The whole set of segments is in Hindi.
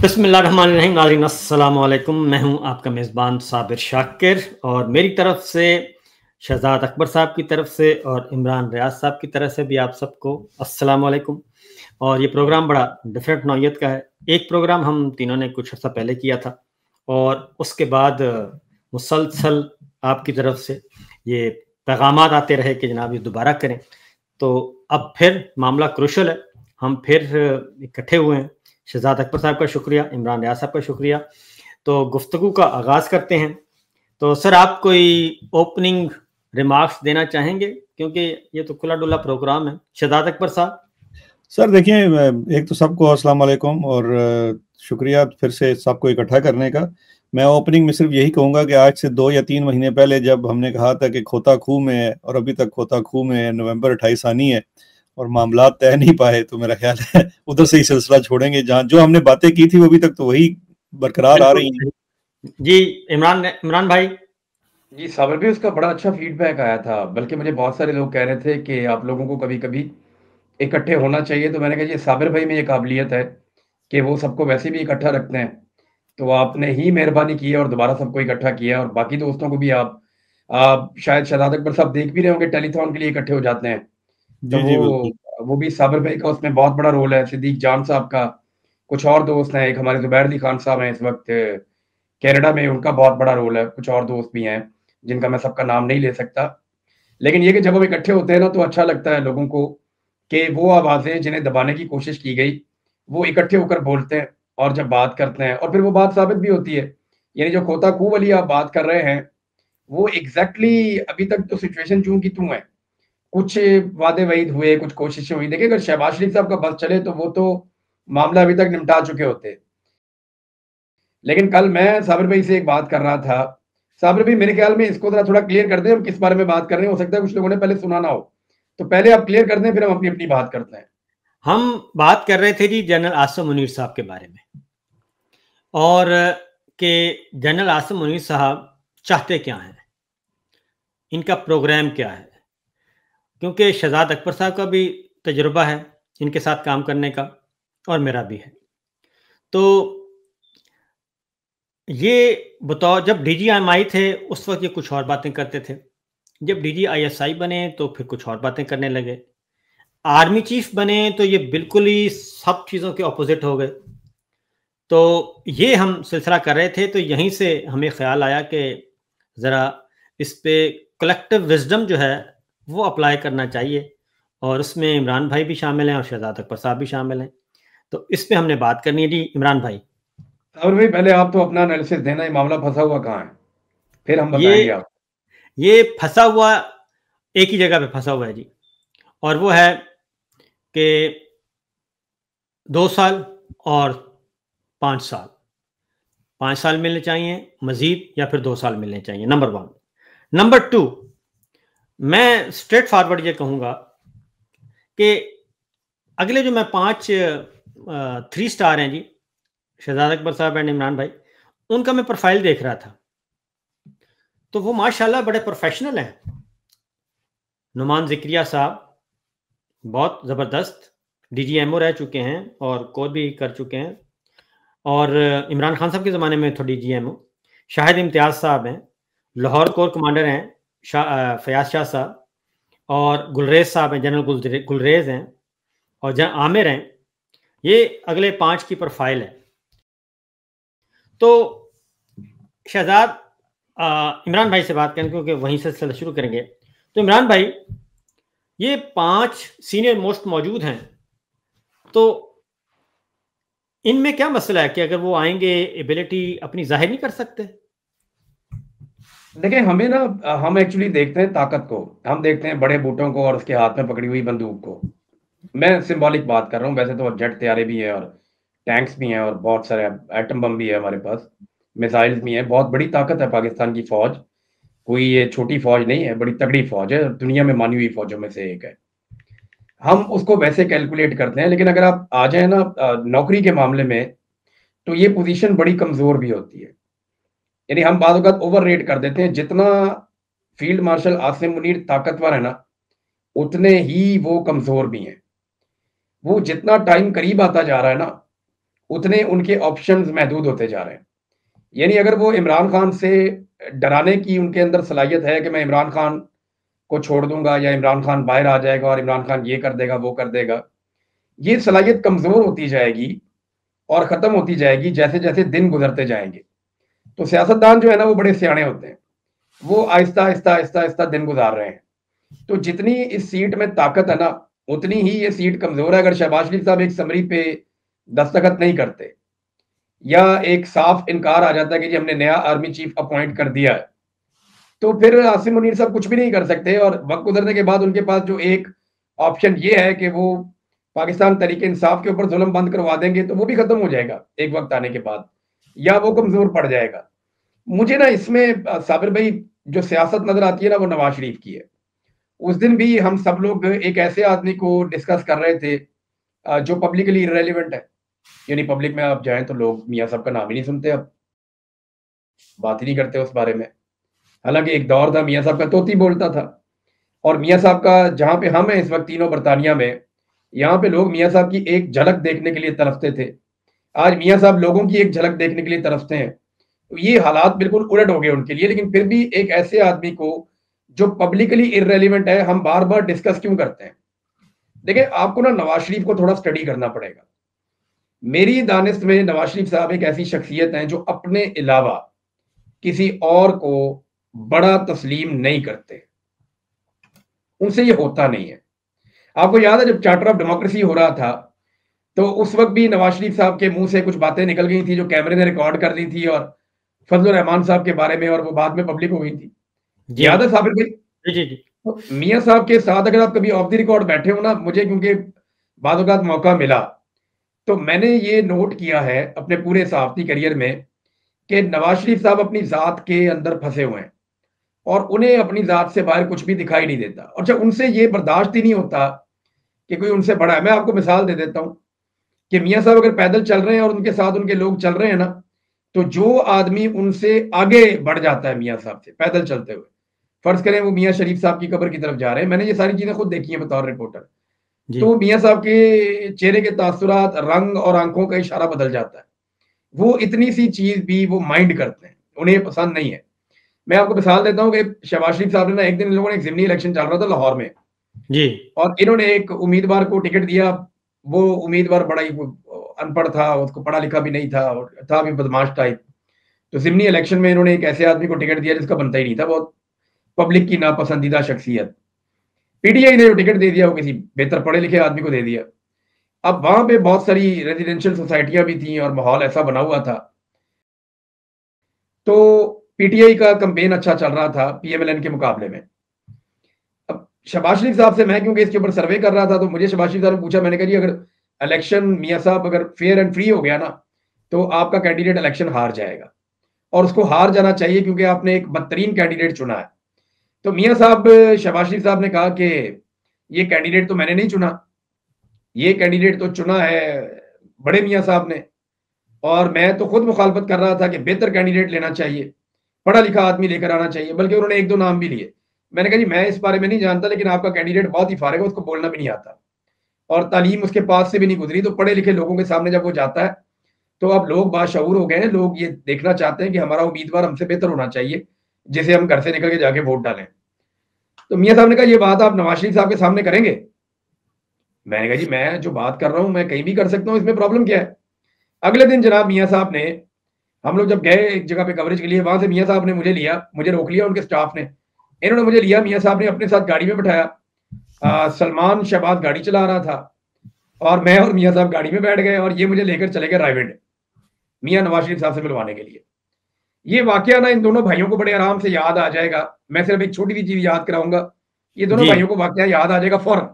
बिस्मिल्लाहिर्रहमानिर्रहीम। नाज़रीन अस्सलाम वालेकुम। मैं हूं आपका मेज़बान साबिर शाकिर और मेरी तरफ से शहज़ाद अकबर साहब की तरफ से और इमरान रियाज साहब की तरफ से भी आप सबको अस्सलाम वालेकुम। और ये प्रोग्राम बड़ा डिफरेंट नौइयत का है। एक प्रोग्राम हम तीनों ने कुछ अर्सा पहले किया था और उसके बाद मुसलसल आपकी तरफ से ये पैगामात आते रहे कि जनाब ये दोबारा करें। तो अब फिर मामला क्रूशल है, हम फिर इकट्ठे हुए हैं। शहज़ाद अकबर साहब का शुक्रिया, इमरान रियाज साहब का शुक्रिया। तो गुफ्तगू का आगाज़ करते हैं। तो सर आप कोई ओपनिंग रिमार्क्स देना चाहेंगे, क्योंकि ये तो खुला डुला प्रोग्राम है। शहज़ाद अकबर साहब। सर देखिए, एक तो सबको अस्सलाम वालेकुम और शुक्रिया फिर से सबको इकट्ठा करने का। मैं ओपनिंग में सिर्फ यही कहूँगा कि आज से 2 या 3 महीने पहले जब हमने कहा था कि खोता खूह में है और अभी तक खोता खूह में है, नवंबर 28 आनी है और मामला तय नहीं पाए, तो मेरा ख्याल है उधर से ही सिलसिला छोड़ेंगे। जहाँ जो हमने बातें की थी वो अभी तक तो वही बरकरार आ रही हैं। जी इमरान भाई। जी साबर भी उसका बड़ा अच्छा फीडबैक आया था, बल्कि मुझे बहुत सारे लोग कह रहे थे कि आप लोगों को कभी कभी इकट्ठे होना चाहिए। तो मैंने कहा जी साबिर भाई में ये काबिलियत है कि वो सबको वैसे भी इकट्ठा रखते हैं, तो आपने ही मेहरबानी की है और दोबारा सबको इकट्ठा किया। और बाकी दोस्तों को भी आप शायद शहजाद अकबर साहब देख भी रहे होंगे, टेलीथॉन के लिए इकट्ठे हो जाते हैं। तो जी जी बिल्कुल। वो भी साबिर भाई का उसमें बहुत बड़ा रोल है, सिद्दीक जान साहब का, कुछ और दोस्त हैं, एक हमारे जुबैर अली खान साहब हैं इस वक्त कनाडा में, उनका बहुत बड़ा रोल है, कुछ और दोस्त भी हैं जिनका मैं सबका नाम नहीं ले सकता। लेकिन ये कि जब हम इकट्ठे होते हैं ना, तो अच्छा लगता है लोगों को कि वो आवाज़ें जिन्हें दबाने की कोशिश की गई, वो इकट्ठे होकर बोलते हैं और जब बात करते हैं और फिर वो बात साबित भी होती है। यानी जो खोता खूह वाली आप बात कर रहे हैं, वो एग्ज़ैक्टली अभी तक तो सिचुएशन यूँ की त्यों है। कुछ वादे वईद हुए, कुछ कोशिशें हुई। देखिए, अगर शहबाज शरीफ साहब का बस चले तो वो तो मामला अभी तक निपटा चुके होते। लेकिन कल मैं साबिर भाई से एक बात कर रहा था। साबिर भाई मेरे ख्याल में इसको ज़रा थोड़ा क्लियर कर दें, हम किस बारे में बात कर रहे हैं। हो सकता है कुछ लोगों ने पहले सुना ना हो, तो पहले आप क्लियर कर दें, फिर हम अपनी-अपनी बात करते हैं। हम बात कर रहे थे जी जनरल आसिम मुनीर साहब के बारे में, और कि जनरल आसिम मुनीर साहब चाहते क्या हैं, इनका प्रोग्राम क्या है। क्योंकि शहजाद अकबर साहब का भी तजुर्बा है इनके साथ काम करने का और मेरा भी है। तो ये बतौर जब DGMI थे उस वक्त ये कुछ और बातें करते थे, जब DGISI बने तो फिर कुछ और बातें करने लगे, आर्मी चीफ बने तो ये बिल्कुल ही सब चीज़ों के ऑपोजिट हो गए। तो ये हम सिलसिला कर रहे थे, तो यहीं से हमें ख्याल आया कि ज़रा इस पे कलेक्टिव विजडम जो है वो अप्लाई करना चाहिए, और उसमें इमरान भाई भी शामिल हैं और शहजाद अकबर साहब भी शामिल हैं। तो इस पे हमने बात करनी है। जी इमरान भाई। साबिर भाई पहले आप तो अपना एनालिसिस देना, ये मामला फंसा हुआ कहाँ है, फिर हम बताएंगे ये आप। ये फंसा हुआ एक ही जगह पे फंसा हुआ है जी, और वो है कि 2 साल और 5 साल, 5 साल मिलने चाहिए मजीद या फिर 2 साल मिलने चाहिए, नंबर 1। नंबर 2, मैं स्ट्रेट फॉरवर्ड ये कहूँगा कि अगले जो मैं 5 3 स्टार हैं जी, शहजाद अकबर साहब एंड इमरान भाई, उनका मैं प्रोफाइल देख रहा था तो वो माशाल्लाह बड़े प्रोफेशनल हैं। नुमान ज़िक्रिया साहब बहुत ज़बरदस्त DGMO रह चुके हैं और कोर भी कर चुके हैं, और इमरान खान साहब के ज़माने में तो DGMO। शाहिद इम्तियाज़ साहब हैं, लाहौर कोर कमांडर हैं, फयाज शाह साहब, और गुलरेज साहब हैं, जनरल गुलरेज हैं, और जहाँ आमिर हैं। ये अगले 5 की प्रोफाइल है। तो शहजाद इमरान भाई से बात करें क्योंकि वहीं से शुरू करेंगे। तो इमरान भाई, ये 5 सीनियर मोस्ट मौजूद हैं, तो इनमें क्या मसला है कि अगर वो आएंगे एबिलिटी अपनी जाहिर नहीं कर सकते? देखिए, हमें ना, हम एक्चुअली देखते हैं ताकत को, हम देखते हैं बड़े बूटों को और उसके हाथ में पकड़ी हुई बंदूक को। मैं सिंबॉलिक बात कर रहा हूँ, वैसे तो जेट तैयारे भी हैं और टैंक्स भी हैं और बहुत सारे एटम बम भी है हमारे पास, मिसाइल्स भी हैं। बहुत बड़ी ताकत है पाकिस्तान की फौज, कोई ये छोटी फौज नहीं है, बड़ी तगड़ी फौज है, दुनिया में मानी हुई फौजों में से एक है। हम उसको वैसे कैलकुलेट करते हैं, लेकिन अगर आप आ जाए ना नौकरी के मामले में, तो ये पोजीशन बड़ी कमजोर भी होती है। यानी हम बाद वक्त ओवर रेट कर देते हैं। जितना फील्ड मार्शल आसिम मुनीर ताकतवर है ना, उतने ही वो कमजोर भी हैं। वो जितना टाइम करीब आता जा रहा है ना, उतने उनके ऑप्शंस महदूद होते जा रहे हैं। यानी अगर वो इमरान खान से डराने की उनके अंदर सलाहियत है कि मैं इमरान खान को छोड़ दूंगा या इमरान खान बाहर आ जाएगा और इमरान खान ये कर देगा वो कर देगा, ये सलाहियत कमजोर होती जाएगी और खत्म होती जाएगी जैसे जैसे दिन गुजरते जाएंगे। तो सियासतदान जो है ना वो बड़े सियाने होते हैं, वो आहिस्ता आहिस्ता आहिस्ता आहिस्ता दिन गुजार रहे हैं। तो जितनी इस सीट में ताकत है ना, उतनी ही ये सीट कमजोर है। अगर शहबाज शरीफ साहब एक समरी पे दस्तखत नहीं करते या एक साफ इनकार आ जाता है कि जी हमने नया आर्मी चीफ अपॉइंट कर दिया है, तो फिर आसिम मुनीर साहब कुछ भी नहीं कर सकते। और वक्त गुजरने के बाद उनके पास जो एक ऑप्शन ये है कि वो पाकिस्तान तरीके इंसाफ के ऊपर जुल्म बंद करवा देंगे, तो वो भी खत्म हो जाएगा एक वक्त आने के बाद, या वो कमजोर पड़ जाएगा। मुझे ना इसमें साबिर भाई जो सियासत नजर आती है ना वो नवाज शरीफ की है। उस दिन भी हम सब लोग एक ऐसे आदमी को डिस्कस कर रहे थे जो पब्लिकली इररेलेवेंट है, यानी पब्लिक में आप जाएं तो लोग मियाँ साहब का नाम ही नहीं सुनते, अब बात ही नहीं करते उस बारे में। हालांकि एक दौर था मियाँ साहब का तोती बोलता था, और मियाँ साहब का जहां पे हम हैं इस वक्त तीनों बरतानिया में, यहाँ पे लोग मियाँ साहब की एक झलक देखने के लिए तरसते थे। आज मियाँ साहब लोगों की एक झलक देखने के लिए तरसते हैं। तो ये हालात बिल्कुल उलट हो गए उनके लिए। लेकिन फिर भी एक ऐसे आदमी को जो पब्लिकली इररेलेवेंट है हम बार बार डिस्कस क्यों करते हैं? देखिए, आपको ना नवाज शरीफ को थोड़ा स्टडी करना पड़ेगा। मेरी दानिश में नवाज शरीफ साहब एक ऐसी शख्सियत हैं जो अपने अलावा किसी और को बड़ा तस्लीम नहीं करते, उनसे ये होता नहीं है। आपको याद है जब चार्टर ऑफ डेमोक्रेसी हो रहा था तो उस वक्त भी नवाज शरीफ साहब के मुंह से कुछ बातें निकल गई थी जो कैमरे ने रिकॉर्ड कर दी थी, और फजलुर रहमान साहब के बारे में, और वो बाद में पब्लिक हो गई थी। याद है साबिर भाई? जी जी जी। तो मियाँ साहब के साथ अगर आप कभी ऑफ द रिकॉर्ड बैठे हो ना, मुझे क्योंकि बाद औक़ात मौका मिला, तो मैंने ये नोट किया है अपने पूरे सहाफ़ती करियर में कि नवाज शरीफ साहब अपनी ज़ात के अंदर फंसे हुए हैं और उन्हें अपनी ज़ात से बाहर कुछ भी दिखाई नहीं देता, और जब उनसे ये बर्दाश्त ही नहीं होता कि कोई उनसे बड़ा है। मैं आपको मिसाल दे देता हूँ कि मियाँ साहब अगर पैदल चल रहे हैं और उनके साथ उनके लोग चल रहे हैं ना, तो जो आदमी उनसे आगे बढ़ जाता है मियाँ साहब से पैदल चलते हुए, फर्ज करें वो मियाँ शरीफ साहब की कब्र की तरफ जा रहे हैं, मैंने ये सारी चीजें खुद देखी हैं बतौर रिपोर्टर, तो मियाँ साहब के चेहरे के तासुरात, रंग और आंखों का इशारा बदल जाता है। वो इतनी सी चीज भी वो माइंड करते हैं, उन्हें पसंद नहीं है। मैं आपको मिसाल देता हूँ कि शहबाज शरीफ साहब ने ना एक दिन इन लोगों ने एक ज़िमनी इलेक्शन चल रहा था लाहौर में जी, और इन्होंने एक उम्मीदवार को टिकट दिया। वो उम्मीदवार बड़ा ही अनपढ़ था, उसको पढ़ा लिखा भी नहीं था और था भी बदमाश टाइप। तो ज़िमनी इलेक्शन में इन्होंने एक ऐसे आदमी को टिकट दिया जिसका बनता ही नहीं था, बहुत पब्लिक की नापसंदीदा शख्सियत। पीटीआई ने जो टिकट दे दिया वो किसी बेहतर पढ़े लिखे आदमी को दे दिया। अब वहां पे बहुत सारी रेजिडेंशियल सोसाइटियां भी थी और माहौल ऐसा बना हुआ था, तो पीटीआई का कैंपेन अच्छा चल रहा था पीएमएलएन के मुकाबले में। अब शहबाज शरीफ साहब से मैं क्योंकि इसके ऊपर सर्वे कर रहा था, तो मुझे शहबाज शरीफ साहब ने पूछा, मैंने कहा जी अगर इलेक्शन मियाँ साहब अगर फेयर एंड फ्री हो गया ना, तो आपका कैंडिडेट इलेक्शन हार जाएगा, और उसको हार जाना चाहिए क्योंकि आपने एक बदतरीन कैंडिडेट चुना है। तो मियाँ साहब, शहबाज शरीफ साहब ने कहा कि ये कैंडिडेट तो मैंने नहीं चुना, ये कैंडिडेट तो चुना है बड़े मियाँ साहब ने, और मैं तो खुद मुखालफत कर रहा था कि बेहतर कैंडिडेट लेना चाहिए, पढ़ा लिखा आदमी लेकर आना चाहिए, बल्कि उन्होंने एक दो नाम भी लिए। मैंने कहा जी मैं इस बारे में नहीं जानता, लेकिन आपका कैंडिडेट बहुत ही फारिग है, उसको बोलना भी नहीं आता और तालीम उसके पास से भी नहीं गुजरी। तो पढ़े लिखे लोगों के सामने जब वो जाता है तो अब लोग बाशऊर हो गए हैं, लोग ये देखना चाहते हैं कि हमारा उम्मीदवार हमसे बेहतर होना चाहिए जिसे हम घर से निकल के जाके वोट डालें। तो मियाँ साहब ने कहा ये बात आप नवाज शरीफ साहब के सामने करेंगे? मैंने कहा जी मैं जो बात कर रहा हूं मैं कहीं भी कर सकता हूं, इसमें प्रॉब्लम क्या है? अगले दिन जनाब मियाँ साहब ने, हम लोग जब गए एक जगह पे कवरेज के लिए, वहां से मियाँ साहब ने मुझे लिया, मुझे रोक लिया उनके स्टाफ ने, इन्होंने मुझे लिया, मियाँ साहब ने अपने साथ गाड़ी में बिठाया। सलमान शहबाज गाड़ी चला रहा था और मैं और मियाँ साहब गाड़ी में बैठ गए और ये मुझे लेकर चले गए रायविंड मियाँ नवाज शरीफ साहब से मिलवाने के लिए। ये वाकया ना इन दोनों भाइयों को बड़े आराम से याद आ जाएगा। मैं सिर्फ एक छोटी सी चीज याद कराऊंगा, ये दोनों भाइयों को वाकया याद आ जाएगा फौरन।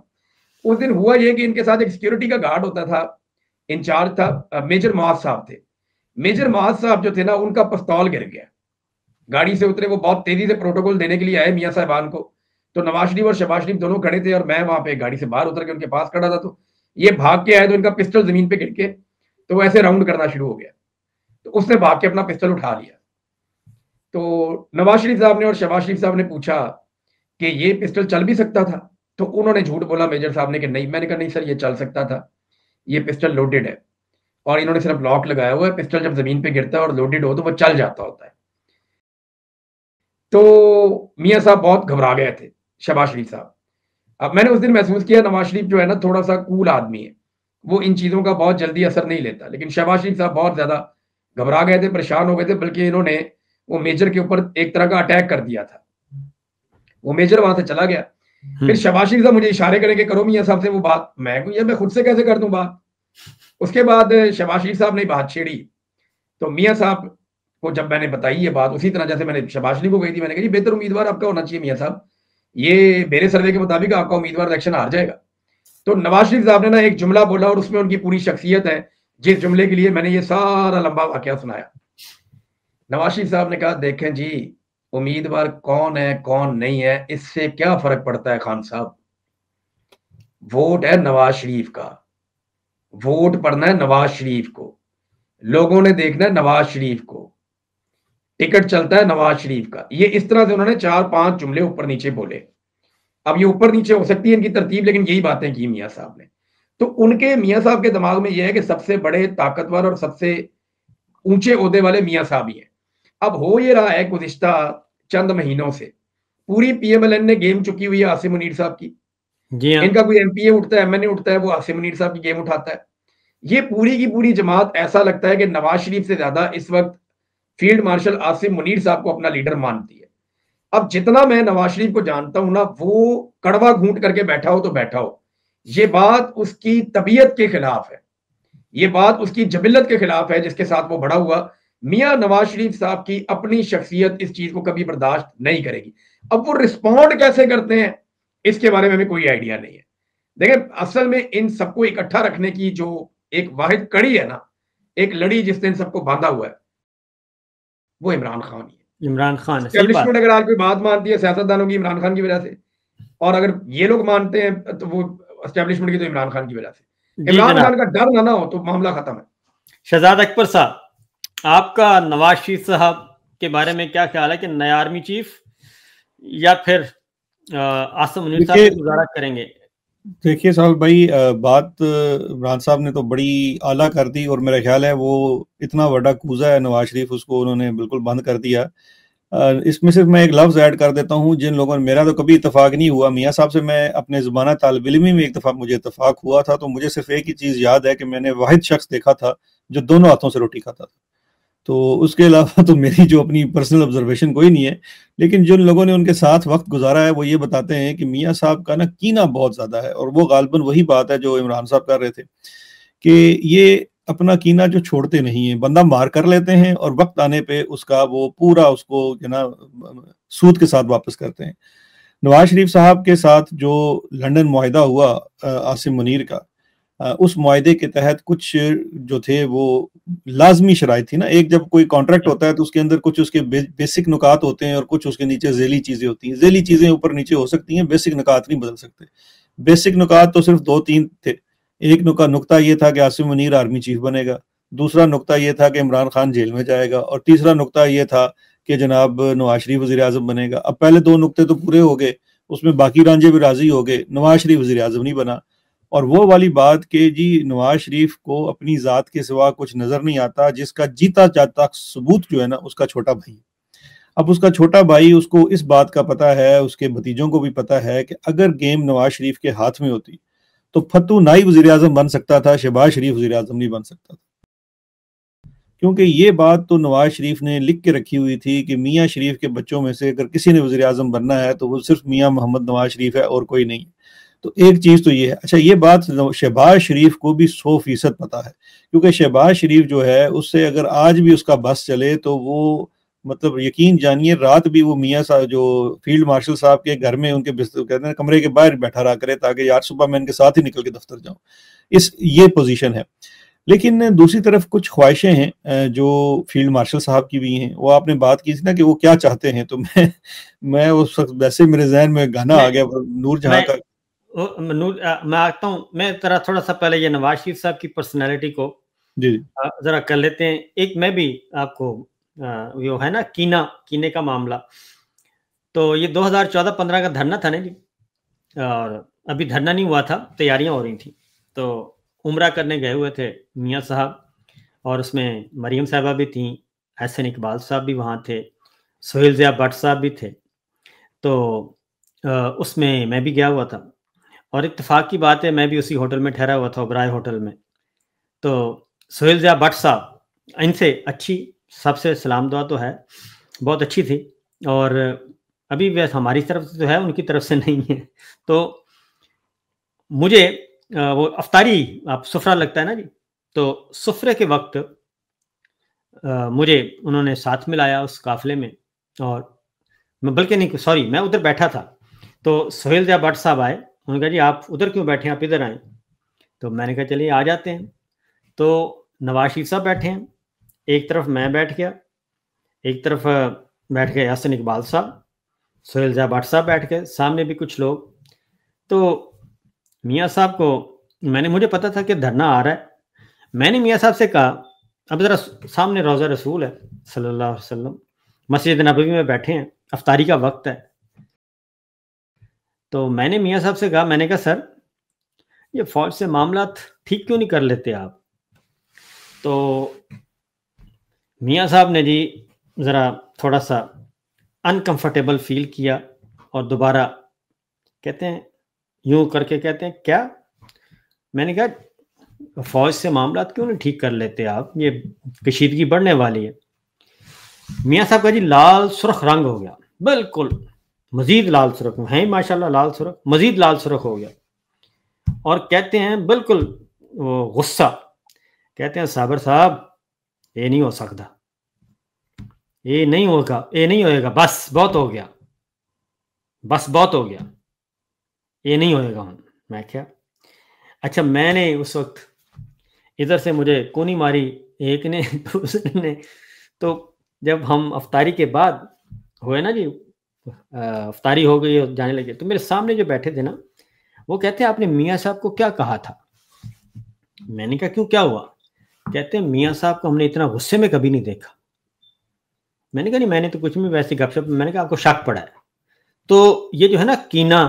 उस दिन हुआ ये कि इनके साथ एक सिक्योरिटी का गार्ड होता था, इंचार्ज था, मेजर मुआज साहब थे। मेजर मुआज साहब जो थे ना, उनका पिस्तौल गिर गया, गाड़ी से उतरे, वो बहुत तेजी से प्रोटोकॉल देने के लिए आए मियाँ साहबान को। तो नवाज शरीफ और शहबाज शरीफ दोनों खड़े थे और मैं वहां पे गाड़ी से बाहर उतर के उनके पास खड़ा था। तो ये भाग के आए तो इनका पिस्टल जमीन पे गिर के, तो वो ऐसे राउंड करना शुरू हो गया, तो उसने भाग के अपना पिस्टल उठा लिया। तो नवाज शरीफ साहब ने और शहबाज शरीफ साहब ने पूछा कि ये पिस्टल चल भी सकता था? तो उन्होंने झूठ बोला मेजर साहब ने कि नहीं। मैंने कहा नहीं सर, ये चल सकता था, ये पिस्टल लोडेड है। और इन्होंने सिर्फ लॉक लगाया हुआ है, पिस्टल जब जमीन पे गिरता है और लोडेड हो तो वो चल जाता होता है। तो मियाँ साहब बहुत घबरा गए थे, शहबाज शरीफ साहब। अब मैंने उस दिन महसूस किया नवाज शरीफ जो है ना थोड़ा सा कूल आदमी है, वो इन चीज़ों का बहुत जल्दी असर नहीं लेता, लेकिन शहबाज शरीफ साहब बहुत ज़्यादा घबरा गए थे, परेशान हो गए थे, बल्कि इन्होंने वो मेजर के ऊपर एक तरह का अटैक कर दिया था। वो मेजर वहां से चला गया। फिर शहबाज शरीफ साहब मुझे इशारे करेंगे करो मियाँ साहब से वो बात, मैं यार मैं खुद से कैसे कर दूं बात। उसके बाद शहबाज शरीफ साहब ने बात छेड़ी, तो मियाँ साहब को जब मैंने बताई ये बात, उसी तरह जैसे मैंने शहबाज शरीफ को कही थी, मैंने कही बेहतर उम्मीदवार आपका होना चाहिए मियाँ साहब, ये मेरे सर्वे के मुताबिक आपका उम्मीदवार इलेक्शन हार जाएगा। तो नवाज शरीफ साहब ने ना एक जुमला बोला और उसमें उनकी पूरी शख्सियत है, जिस जुमले के लिए मैंने ये सारा लंबा वाकया सुनाया। नवाज शरीफ साहब ने कहा देखें जी, उम्मीदवार कौन है कौन नहीं है इससे क्या फर्क पड़ता है खान साहब, वोट है नवाज शरीफ का, वोट पड़ना है नवाज शरीफ को, लोगों ने देखना है नवाज शरीफ को, टिकट चलता है नवाज शरीफ का। ये इस तरह से उन्होंने 4-5 जुमले ऊपर नीचे बोले। अब ये ऊपर नीचे हो सकती है इनकी तरतीब, लेकिन यही बातें की मियाँ साहब ने। तो उनके मियाँ साहब के दिमाग में यह है कि सबसे बड़े ताकतवर और सबसे ऊंचे ओहदे वाले मियाँ साहब ही हैं। अब हो ये रहा है गुज़िश्ता चंद महीनों से पूरी पीएमएलएन ने गेम चुकी हुई है आसिम मुनीर साहब की। जी हाँ। इनका कोई एमपीए उठता है, एमएनए उठता है, वो आसिम मुनीर साहब की गेम उठाता है। ये पूरी की पूरी जमात ऐसा लगता है कि नवाज शरीफ से ज्यादा इस वक्त फील्ड मार्शल आसिम मुनीर साहब को अपना लीडर मानती है। अब जितना मैं नवाज शरीफ को जानता हूं ना, वो कड़वा घूंट करके बैठा हो तो बैठा हो, ये बात उसकी तबीयत के खिलाफ है, ये बात उसकी जबिलत के खिलाफ है जिसके साथ वो बड़ा हुआ। मियां नवाज शरीफ साहब की अपनी शख्सियत इस चीज को कभी बर्दाश्त नहीं करेगी। अब वो रिस्पॉन्ड कैसे करते हैं इसके बारे में भी कोई आइडिया नहीं है। देखिए असल में इन सबको इकट्ठा रखने की जो एक वाहिद कड़ी है ना, एक लड़ी जिसने इन सबको बांधा हुआ है, वो इमरान खान ही है। इमरान खान है, सही बात। एस्टेब्लिशमेंट अगर आज कोई बात मानती है सियासतदानों की, इमरान खान की वजह से, और अगर ये लोग मानते हैं तो वो एस्टेब्लिशमेंट की तो इमरान खान की वजह से। जी इमरान जनाब। खान का डर ना हो तो मामला खत्म है। शहजाद अकबर साहब, आपका नवाज शरीफ साहब के बारे में क्या ख्याल है कि नया आर्मी चीफ या फिर आसिम मुनीर साहब देखिए को गुजारा करेंगे? देखिए साहब भाई, बात इमरान साहब ने तो बड़ी आला कर दी, और मेरा ख्याल है वो इतना बड़ा कूजा है नवाज शरीफ, उसको उन्होंने बिल्कुल बंद कर दिया। इसमें सिर्फ मैं एक लफ्ज़ ऐड कर देता हूँ, जिन लोगों ने, मेरा तो कभी इतफाक नहीं हुआ मियाँ साहब से, मैं अपने ज़माना तालिब इल्मी में एक दफ़ा मुझे इतफाक हुआ था, तो मुझे सिर्फ एक ही चीज़ याद है कि मैंने वाहिद शख्स देखा था जो दोनों हाथों से रोटी खाता था। तो उसके अलावा तो मेरी जो अपनी पर्सनल ऑब्जर्वेशन कोई नहीं है, लेकिन जिन लोगों ने उनके साथ वक्त गुजारा है वो ये बताते हैं कि मियाँ साहब का ना कीना बहुत ज़्यादा है, और वो गालिबन वही बात है जो इमरान साहब कर रहे थे कि ये अपना कीना जो छोड़ते नहीं है, बंदा मार कर लेते हैं और वक्त आने पे उसका वो पूरा उसको जो ना सूद के साथ वापस करते हैं। नवाज शरीफ साहब के साथ जो लंदन मुआहिदा हुआ आसिम मुनीर का, उस मुआहिदे के तहत कुछ जो थे वो लाजमी शराइत थी ना, एक जब कोई कॉन्ट्रैक्ट होता है तो उसके अंदर कुछ उसके बेसिक नुकात होते हैं और कुछ उसके नीचे ज़ेली चीज़ें होती हैं। ज़ेली चीज़ें ऊपर नीचे हो सकती हैं, बेसिक नुकात नहीं बदल सकते। बेसिक नुकात तो सिर्फ 2-3 थे। एक नुकता ये था कि आसिम मुनीर आर्मी चीफ बनेगा, दूसरा नुकता ये था कि इमरान खान जेल में जाएगा, और तीसरा नुकता ये था कि जनाब नवाज शरीफ वज़ीर आज़म बनेगा। अब पहले 2 नुकते तो पूरे हो गए, उसमें बाकी रांझे भी राजी हो गए, नवाज शरीफ वज़ीर आज़म नहीं बना। और वो वाली बात कि जी नवाज शरीफ को अपनी ज़ात के सिवा कुछ नज़र नहीं आता, जिसका जीता जाता सबूत जो है ना उसका छोटा भाई। अब उसका छोटा भाई, उसको इस बात का पता है, उसके भतीजों को भी पता है कि अगर गेम नवाज शरीफ के हाथ में होती तो फत्तू नाई वज़ीर आज़म बन सकता था, शहबाज शरीफ वज़ीर आज़म नहीं बन सकता था। क्योंकि ये बात तो नवाज शरीफ ने लिख के रखी हुई थी कि मियाँ शरीफ के बच्चों में से अगर किसी ने वज़ीर आज़म बनना है तो वो सिर्फ मियाँ मोहम्मद नवाज शरीफ है और कोई नहीं। तो एक चीज़ तो ये है। अच्छा, ये बात शहबाज शरीफ को भी 100% पता है, क्योंकि शहबाज शरीफ जो है उससे अगर आज भी उसका बस चले तो वो मतलब यकीन जानिए रात भी वो मियाँ साहब जो फील्ड मार्शल साहब के घर में उनके बिस्तर कहते हैं कमरे के बाहर बैठा रहा करे, ताकि यार सुबह मैं इनके साथ ही निकल के दफ्तर जाऊँ। ये पोजीशन है। लेकिन दूसरी तरफ कुछ ख्वाहिशें हैं जो फील्ड मार्शल साहब की भी हैं। वो आपने बात की थी ना कि वो क्या चाहते हैं, तो मैं उस वक्त वैसे मेरे जहन में गाना आ गया नूर जहां का। मैं आता हूँ, मैं तरह थोड़ा सा पहले ये नवाज शरीफ साहब की पर्सनैलिटी को जी जरा कर लेते हैं। एक मैं भी आपको वो है ना कीने का मामला, तो ये 2014-15 का धरना था ना जी, और अभी धरना नहीं हुआ था, तैयारियां हो रही थी। तो उम्रा करने गए हुए थे मियाँ साहब, और उसमें मरीम साहबा भी थी, एहसन इकबाल साहब भी वहाँ थे, सोहेल ज़िया भट्ट साहब भी थे। तो उसमें मैं भी गया हुआ था और इत्तेफाक की बात है मैं भी उसी होटल में ठहरा हुआ था, ओबराय होटल में। तो सोहेल ज़िया भट्ट साहब, इनसे अच्छी सबसे सलाम दुआ तो है, बहुत अच्छी थी और अभी वैसे हमारी तरफ से तो है, उनकी तरफ से नहीं है। तो मुझे वो अफ्तारी आप सुफ़रा लगता है ना जी, तो सुफ़रे के वक़्त मुझे उन्होंने साथ मिलाया उस काफ़िले में और मैं बल्कि नहीं सॉरी मैं उधर बैठा था, तो सोहेल ज़िया भट्ट साहब आए, उन्होंने कहा जी आप उधर क्यों बैठे हैं, आप इधर आएँ। तो मैंने कहा चलिए आ जाते हैं। तो नवाज़ शरीफ साहब बैठे हैं, एक तरफ मैं बैठ गया, एक तरफ बैठ गए एहसन इकबाल साहब, सोहेल ज़िया भट्ट साहब बैठ गए, सामने भी कुछ लोग। तो मियाँ साहब को मुझे पता था कि धरना आ रहा है, मैंने मियाँ साहब से कहा अब ज़रा सामने रोज़ा रसूल है सल्लल्लाहु अलैहि वसल्लम, मस्जिद नबवी में बैठे हैं, अफ्तारी का वक्त है। तो मैंने मियाँ साहब से कहा, मैंने कहा सर ये फ़ौज से मामला ठीक क्यों नहीं कर लेते आप। तो मियाँ साहब ने जी ज़रा थोड़ा सा अनकंफर्टेबल फील किया और दोबारा कहते हैं यूं करके कहते हैं क्या। मैंने कहा फ़ौज से मामला क्यों नहीं ठीक कर लेते आप, ये कशीदगी बढ़ने वाली है। मियाँ साहब का जी लाल सुर्ख रंग हो गया, बिल्कुल मजीद लाल सुर्ख है माशाल्लाह, लाल सुर्ख मजीद लाल सुर्ख हो गया और कहते हैं बिल्कुल वो गुस्सा, कहते हैं साबर साहब ये नहीं हो सकता, ये नहीं होगा, ये नहीं होएगा, बस बहुत हो गया, बस बहुत हो गया, ये नहीं होएगा। मैं क्या अच्छा, मैंने उस वक्त इधर से मुझे कोनी मारी एक ने दूसरे ने। तो जब हम अफ्तारी के बाद हुए ना जी, अफ्तारी हो गई और जाने लगे, तो मेरे सामने जो बैठे थे ना वो कहते हैं आपने मियाँ साहब को क्या कहा था। मैंने कहा क्यों क्या हुआ। कहते हैं मियाँ साहब को हमने इतना गुस्से में कभी नहीं देखा। मैंने कहा नहीं मैंने तो कुछ भी वैसे गपशप। मैंने कहा आपको शक पड़ा है। तो ये जो है ना कीना,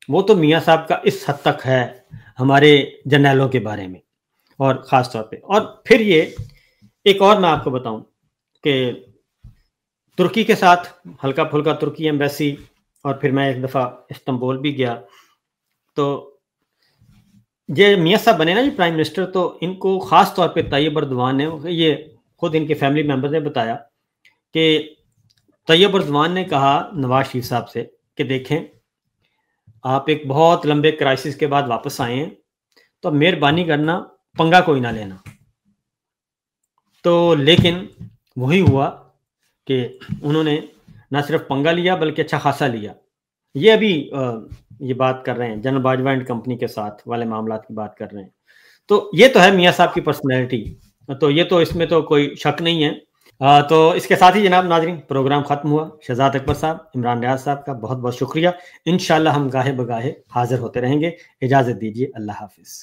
वो तो मियाँ साहब का इस हद तक है हमारे जर्नैलों के बारे में और ख़ास तौर पे। और फिर ये एक और मैं आपको बताऊं कि तुर्की के साथ हल्का फुल्का तुर्की एम्बेसी, और फिर मैं एक दफ़ा इस्तांबुल भी गया। तो ये मियाँ साहब बने ना जी प्राइम मिनिस्टर, तो इनको ख़ास तौर पे तैयब अर्दवान ने, ये खुद इनके फैमिली मेम्बर ने बताया कि तैयब अर्दवान ने कहा नवाज शरीफ साहब से कि देखें आप एक बहुत लंबे क्राइसिस के बाद वापस आए हैं, तो मेहरबानी करना पंगा कोई ना लेना। तो लेकिन वही हुआ कि उन्होंने ना सिर्फ पंगा लिया बल्कि अच्छा खासा लिया। ये अभी ये बात कर रहे हैं जनरल बाजवा एंड कंपनी के साथ वाले मामला की बात कर रहे हैं। तो ये तो है मियाँ साहब की पर्सनैलिटी, तो ये तो इसमें तो कोई शक नहीं है। तो इसके साथ ही जनाब नाजरीन प्रोग्राम ख़त्म हुआ। शहजाद अकबर साहब, इमरान रियाज साहब का बहुत बहुत शुक्रिया। इंशाल्लाह हम गाहे बगाहे हाजिर होते रहेंगे। इजाज़त दीजिए, अल्लाह हाफिज़।